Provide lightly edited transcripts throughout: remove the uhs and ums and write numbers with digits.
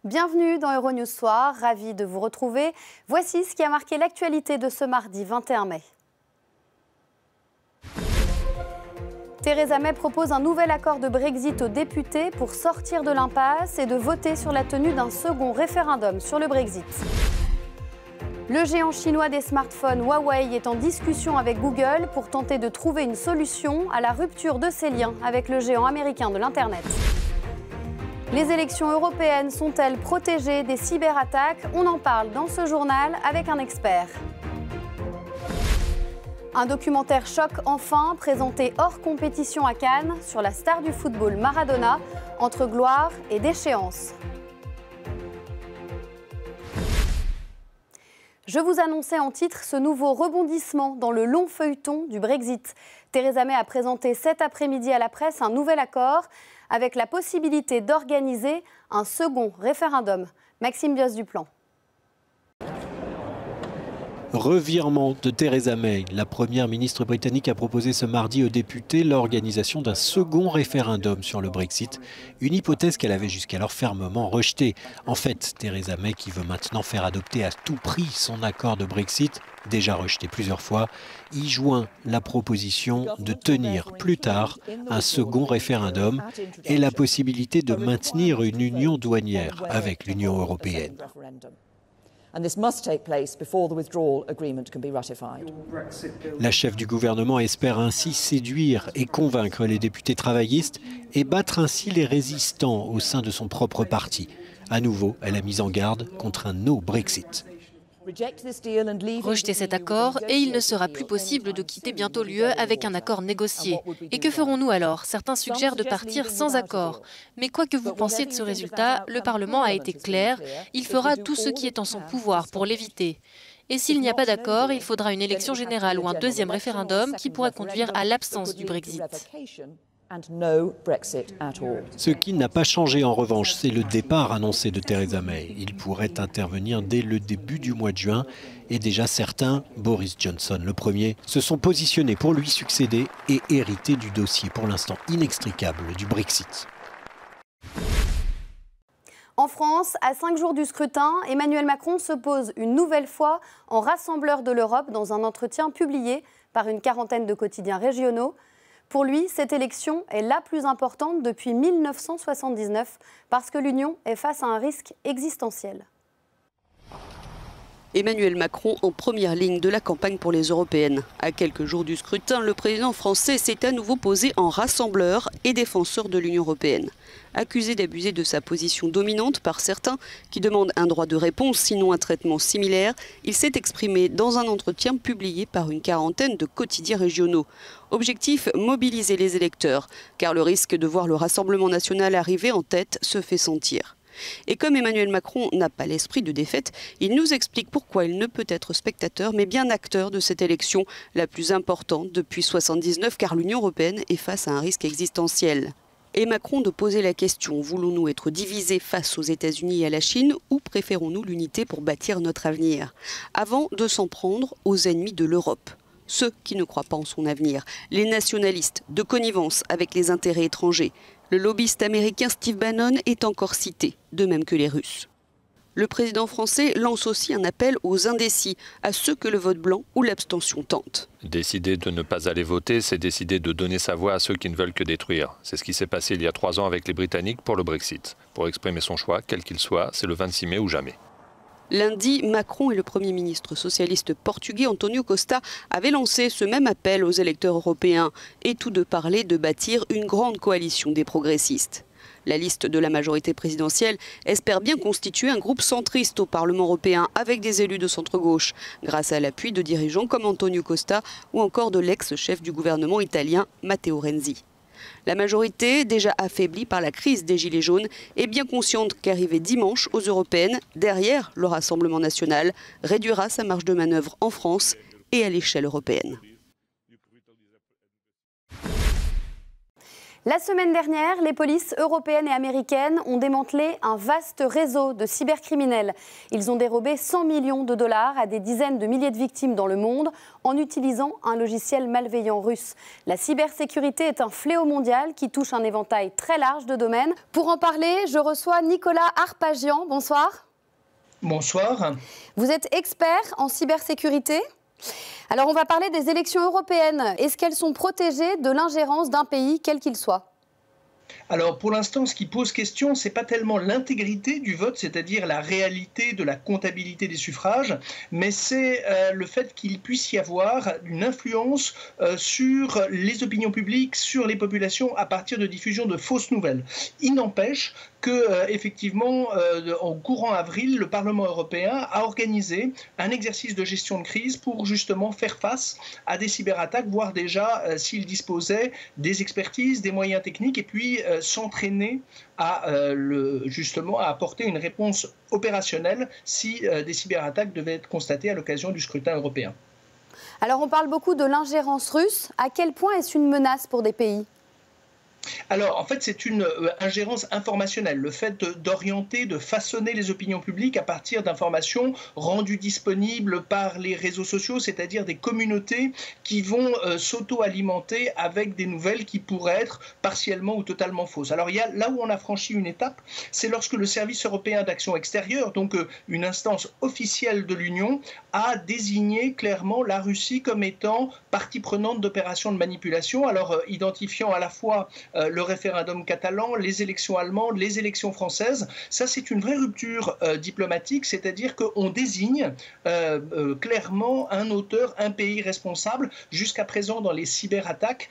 Bienvenue dans Euronews Soir, ravi de vous retrouver. Voici ce qui a marqué l'actualité de ce mardi 21 mai. Theresa May propose un nouvel accord de Brexit aux députés pour sortir de l'impasse et de voter sur la tenue d'un second référendum sur le Brexit. Le géant chinois des smartphones Huawei est en discussion avec Google pour tenter de trouver une solution à la rupture de ses liens avec le géant américain de l'Internet. Les élections européennes sont-elles protégées des cyberattaques? On en parle dans ce journal avec un expert. Un documentaire choc enfin, présenté hors compétition à Cannes sur la star du football Maradona, entre gloire et déchéance. Je vous annonçais en titre ce nouveau rebondissement dans le long feuilleton du Brexit. Theresa May a présenté cet après-midi à la presse un nouvel accord avec la possibilité d'organiser un second référendum. Maxime Bios-Duplan. Revirement de Theresa May. La première ministre britannique a proposé ce mardi aux députés l'organisation d'un second référendum sur le Brexit, une hypothèse qu'elle avait jusqu'alors fermement rejetée. En fait, Theresa May, qui veut maintenant faire adopter à tout prix son accord de Brexit, déjà rejeté plusieurs fois, y joint la proposition de tenir plus tard un second référendum et la possibilité de maintenir une union douanière avec l'Union européenne. La chef du gouvernement espère ainsi séduire et convaincre les députés travaillistes et battre ainsi les résistants au sein de son propre parti. À nouveau, elle a mis en garde contre un no Brexit. Rejeter cet accord et il ne sera plus possible de quitter bientôt l'UE avec un accord négocié. Et que ferons-nous alors? Certains suggèrent de partir sans accord. Mais quoi que vous pensiez de ce résultat, le Parlement a été clair. Il fera tout ce qui est en son pouvoir pour l'éviter. Et s'il n'y a pas d'accord, il faudra une élection générale ou un deuxième référendum qui pourrait conduire à l'absence du Brexit. Ce qui n'a pas changé en revanche, c'est le départ annoncé de Theresa May. Il pourrait intervenir dès le début du mois de juin et déjà certains, Boris Johnson le premier, se sont positionnés pour lui succéder et hériter du dossier pour l'instant inextricable du Brexit. En France, à 5 jours du scrutin, Emmanuel Macron se pose une nouvelle fois en rassembleur de l'Europe dans un entretien publié par une quarantaine de quotidiens régionaux. Pour lui, cette élection est la plus importante depuis 1979 parce que l'Union est face à un risque existentiel. Emmanuel Macron en première ligne de la campagne pour les européennes. À quelques jours du scrutin, le président français s'est à nouveau posé en rassembleur et défenseur de l'Union européenne. Accusé d'abuser de sa position dominante par certains qui demandent un droit de réponse, sinon un traitement similaire, il s'est exprimé dans un entretien publié par une quarantaine de quotidiens régionaux. Objectif, mobiliser les électeurs, car le risque de voir le Rassemblement national arriver en tête se fait sentir. Et comme Emmanuel Macron n'a pas l'esprit de défaite, il nous explique pourquoi il ne peut être spectateur mais bien acteur de cette élection, la plus importante depuis 1979, car l'Union européenne est face à un risque existentiel. Et Macron de poser la question, voulons-nous être divisés face aux États-Unis et à la Chine ou préférons-nous l'unité pour bâtir notre avenir? Avant de s'en prendre aux ennemis de l'Europe. Ceux qui ne croient pas en son avenir, les nationalistes, de connivence avec les intérêts étrangers. Le lobbyiste américain Steve Bannon est encore cité, de même que les Russes. Le président français lance aussi un appel aux indécis, à ceux que le vote blanc ou l'abstention tente. Décider de ne pas aller voter, c'est décider de donner sa voix à ceux qui ne veulent que détruire. C'est ce qui s'est passé il y a 3 ans avec les Britanniques pour le Brexit. Pour exprimer son choix, quel qu'il soit, c'est le 26 mai ou jamais. Lundi, Macron et le Premier ministre socialiste portugais António Costa avaient lancé ce même appel aux électeurs européens et tous deux parlaient de bâtir une grande coalition des progressistes. La liste de la majorité présidentielle espère bien constituer un groupe centriste au Parlement européen avec des élus de centre-gauche, grâce à l'appui de dirigeants comme António Costa ou encore de l'ex-chef du gouvernement italien Matteo Renzi. La majorité, déjà affaiblie par la crise des Gilets jaunes, est bien consciente qu'arriver dimanche aux européennes, derrière le Rassemblement national, réduira sa marge de manœuvre en France et à l'échelle européenne. La semaine dernière, les polices européennes et américaines ont démantelé un vaste réseau de cybercriminels. Ils ont dérobé 100 millions de dollars à des dizaines de milliers de victimes dans le monde en utilisant un logiciel malveillant russe. La cybersécurité est un fléau mondial qui touche un éventail très large de domaines. Pour en parler, je reçois Nicolas Arpagian. Bonsoir. Bonsoir. Vous êtes expert en cybersécurité. Alors on va parler des élections européennes. Est-ce qu'elles sont protégées de l'ingérence d'un pays, quel qu'il soit ? Alors pour l'instant, ce qui pose question, ce n'est pas tellement l'intégrité du vote, c'est-à-dire la réalité de la comptabilité des suffrages, mais c'est le fait qu'il puisse y avoir une influence sur les opinions publiques, sur les populations à partir de diffusion de fausses nouvelles. Il n'empêche que, effectivement, en courant avril, le Parlement européen a organisé un exercice de gestion de crise pour justement faire face à des cyberattaques, voire déjà s'il disposait des expertises, des moyens techniques, et puis s'entraîner à justement à apporter une réponse opérationnelle si des cyberattaques devaient être constatées à l'occasion du scrutin européen. Alors on parle beaucoup de l'ingérence russe. À quel point est-ce une menace pour des pays ? Alors, en fait, c'est une ingérence informationnelle, le fait d'orienter, de façonner les opinions publiques à partir d'informations rendues disponibles par les réseaux sociaux, c'est-à-dire des communautés qui vont s'auto-alimenter avec des nouvelles qui pourraient être partiellement ou totalement fausses. Alors, il y a, là où on a franchi une étape, c'est lorsque le Service européen d'action extérieure, donc une instance officielle de l'Union, a désigné clairement la Russie comme étant partie prenante d'opérations de manipulation, alors identifiant à la fois le référendum catalan, les élections allemandes, les élections françaises. Ça, c'est une vraie rupture diplomatique, c'est-à-dire qu'on désigne clairement un auteur, un pays responsable. Jusqu'à présent, dans les cyberattaques,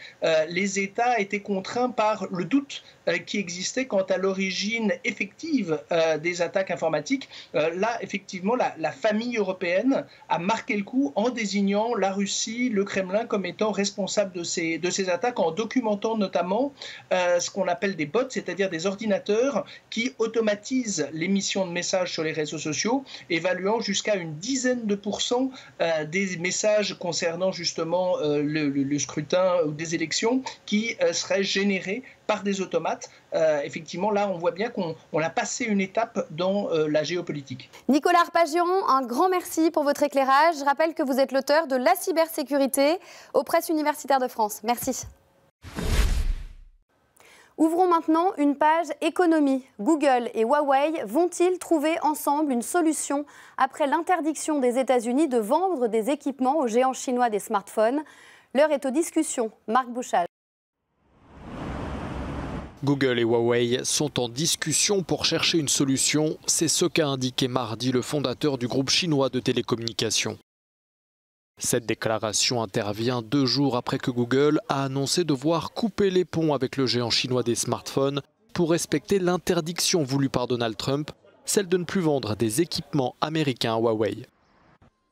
les États étaient contraints par le doute qui existait quant à l'origine effective des attaques informatiques. Là, effectivement, la famille européenne a marqué le coup en désignant la Russie, le Kremlin comme étant responsable de ces attaques, en documentant notamment ce qu'on appelle des bots, c'est-à-dire des ordinateurs qui automatisent l'émission de messages sur les réseaux sociaux, évaluant jusqu'à une dizaine de pourcents des messages concernant justement le scrutin ou des élections qui seraient générés par des automates. Effectivement, là, on voit bien qu'on a passé une étape dans la géopolitique. Nicolas Arpagian, un grand merci pour votre éclairage. Je rappelle que vous êtes l'auteur de La cybersécurité aux Presses universitaires de France. Merci. Ouvrons maintenant une page économie. Google et Huawei vont-ils trouver ensemble une solution après l'interdiction des États-Unis de vendre des équipements aux géants chinois des smartphones? L'heure est aux discussions. Marc Bouchage. Google et Huawei sont en discussion pour chercher une solution. C'est ce qu'a indiqué mardi le fondateur du groupe chinois de télécommunications. Cette déclaration intervient 2 jours après que Google a annoncé devoir couper les ponts avec le géant chinois des smartphones pour respecter l'interdiction voulue par Donald Trump, celle de ne plus vendre des équipements américains à Huawei.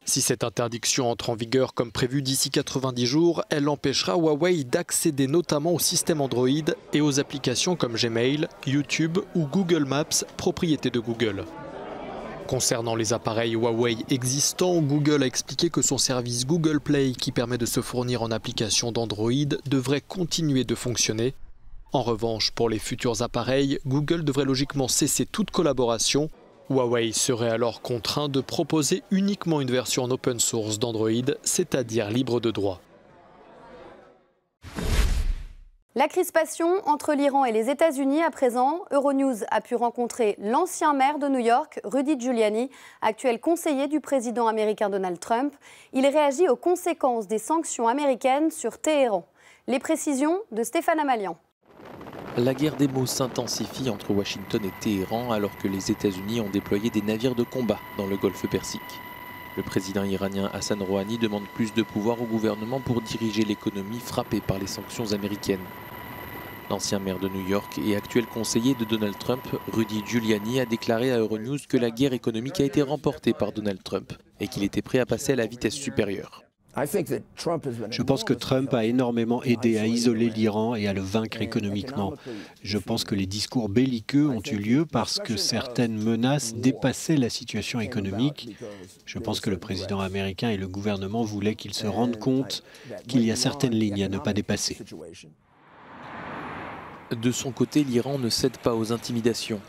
Si cette interdiction entre en vigueur comme prévu d'ici 90 jours, elle empêchera Huawei d'accéder notamment au système Android et aux applications comme Gmail, YouTube ou Google Maps, propriété de Google. Concernant les appareils Huawei existants, Google a expliqué que son service Google Play, qui permet de se fournir en applications d'Android, devrait continuer de fonctionner. En revanche, pour les futurs appareils, Google devrait logiquement cesser toute collaboration. Huawei serait alors contraint de proposer uniquement une version en open source d'Android, c'est-à-dire libre de droit. La crispation entre l'Iran et les États-Unis à présent. Euronews a pu rencontrer l'ancien maire de New York, Rudy Giuliani, actuel conseiller du président américain Donald Trump. Il réagit aux conséquences des sanctions américaines sur Téhéran. Les précisions de Stéphane Amalian. La guerre des mots s'intensifie entre Washington et Téhéran alors que les États-Unis ont déployé des navires de combat dans le golfe Persique. Le président iranien Hassan Rouhani demande plus de pouvoir au gouvernement pour diriger l'économie frappée par les sanctions américaines. L'ancien maire de New York et actuel conseiller de Donald Trump, Rudy Giuliani, a déclaré à Euronews que la guerre économique a été remportée par Donald Trump et qu'il était prêt à passer à la vitesse supérieure. Je pense que Trump a énormément aidé à isoler l'Iran et à le vaincre économiquement. Je pense que les discours belliqueux ont eu lieu parce que certaines menaces dépassaient la situation économique. Je pense que le président américain et le gouvernement voulaient qu'ils se rendent compte qu'il y a certaines lignes à ne pas dépasser. De son côté, l'Iran ne cède pas aux intimidations.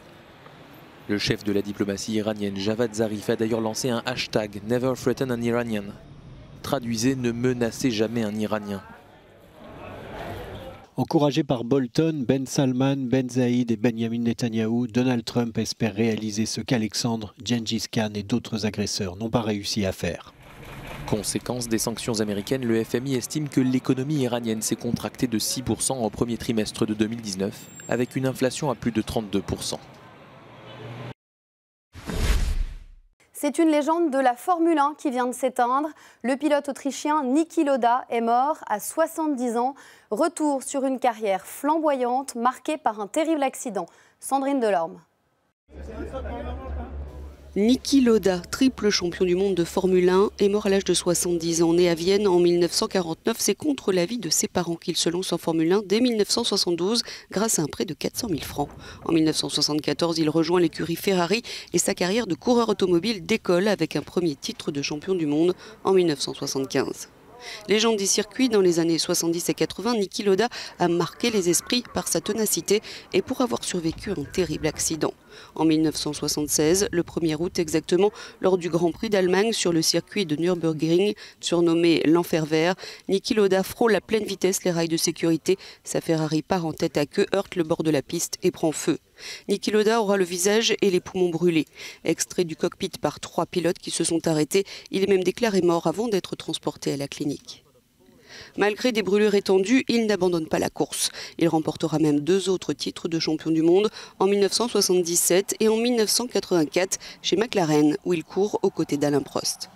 Le chef de la diplomatie iranienne, Javad Zarif, a d'ailleurs lancé un hashtag « Never threaten an Iranian ». Traduisez « Ne menacez jamais un Iranien ». Encouragé par Bolton, Ben Salman, Ben Zaïd et Benjamin Netanyahou, Donald Trump espère réaliser ce qu'Alexandre, Gengis Khan et d'autres agresseurs n'ont pas réussi à faire. Conséquence des sanctions américaines, le FMI estime que l'économie iranienne s'est contractée de 6% au premier trimestre de 2019, avec une inflation à plus de 32%. C'est une légende de la Formule 1 qui vient de s'éteindre. Le pilote autrichien Niki Lauda est mort à 70 ans. Retour sur une carrière flamboyante marquée par un terrible accident. Sandrine Delorme. Niki Lauda, triple champion du monde de Formule 1, est mort à l'âge de 70 ans. Né à Vienne en 1949, c'est contre l'avis de ses parents qu'il se lance en Formule 1 dès 1972 grâce à un prêt de 400 000 francs. En 1974, il rejoint l'écurie Ferrari et sa carrière de coureur automobile décolle avec un premier titre de champion du monde en 1975. Légende du circuit, dans les années 70 et 80, Niki Lauda a marqué les esprits par sa ténacité et pour avoir survécu à un terrible accident. En 1976, le 1er août exactement, lors du Grand Prix d'Allemagne sur le circuit de Nürburgring, surnommé l'Enfer Vert, Niki Lauda frôle à pleine vitesse les rails de sécurité. Sa Ferrari part en tête à queue, heurte le bord de la piste et prend feu. Niki Lauda aura le visage et les poumons brûlés. Extrait du cockpit par 3 pilotes qui se sont arrêtés, il est même déclaré mort avant d'être transporté à la clinique. Malgré des brûlures étendues, il n'abandonne pas la course. Il remportera même 2 autres titres de champion du monde en 1977 et en 1984 chez McLaren, où il court aux côtés d'Alain Prost.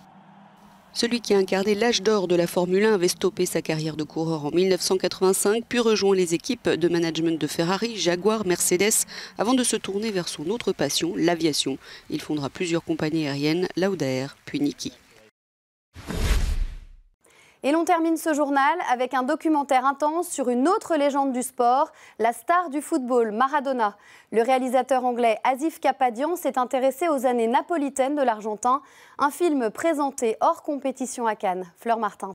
Celui qui a incarné l'âge d'or de la Formule 1 avait stoppé sa carrière de coureur en 1985, puis rejoint les équipes de management de Ferrari, Jaguar, Mercedes, avant de se tourner vers son autre passion, l'aviation. Il fondera plusieurs compagnies aériennes, Laudair, puis Niki. Et l'on termine ce journal avec un documentaire intense sur une autre légende du sport, la star du football, Maradona. Le réalisateur anglais Asif Kapadian s'est intéressé aux années napolitaines de l'Argentin. Un film présenté hors compétition à Cannes. Fleur Martin.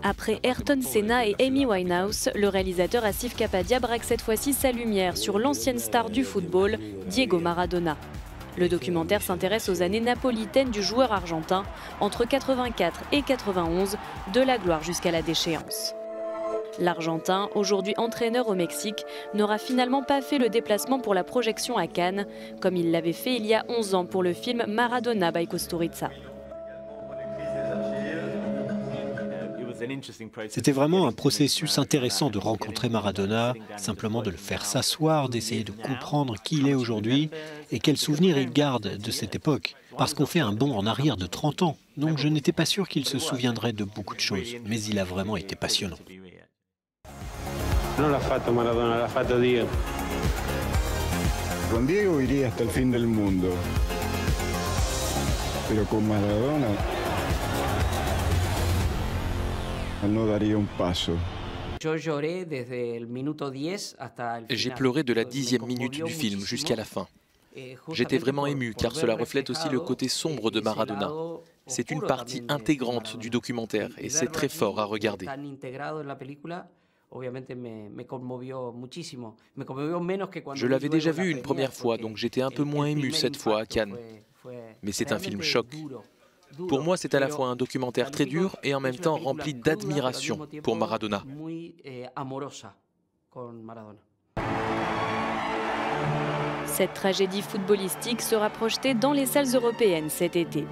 Après Ayrton Senna et Amy Winehouse, le réalisateur Asif Kapadia braque cette fois-ci sa lumière sur l'ancienne star du football, Diego Maradona. Le documentaire s'intéresse aux années napolitaines du joueur argentin, entre 84 et 91, de la gloire jusqu'à la déchéance. L'Argentin, aujourd'hui entraîneur au Mexique, n'aura finalement pas fait le déplacement pour la projection à Cannes, comme il l'avait fait il y a 11 ans pour le film Maradona by Kusturica. C'était vraiment un processus intéressant de rencontrer Maradona, simplement de le faire s'asseoir, d'essayer de comprendre qui il est aujourd'hui et quels souvenirs il garde de cette époque. Parce qu'on fait un bond en arrière de 30 ans, donc je n'étais pas sûr qu'il se souviendrait de beaucoup de choses, mais il a vraiment été passionnant. Non l'ha fatto Maradona, l'ha fatto Dio. Con Diego iría hasta el fin del mundo, pero con Maradona no daría un paso. J'ai pleuré de la 10e minute du film jusqu'à la fin. J'étais vraiment ému car cela reflète aussi le côté sombre de Maradona. C'est une partie intégrante du documentaire et c'est très fort à regarder. Je l'avais déjà vu une première fois, donc j'étais un peu moins ému cette fois à Cannes. Mais c'est un film choc. Pour moi, c'est à la fois un documentaire très dur et en même temps rempli d'admiration pour Maradona. Cette tragédie footballistique sera projetée dans les salles européennes cet été.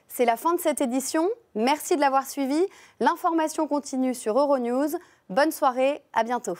C'est la fin de cette édition. Merci de l'avoir suivi. L'information continue sur Euronews. Bonne soirée, à bientôt.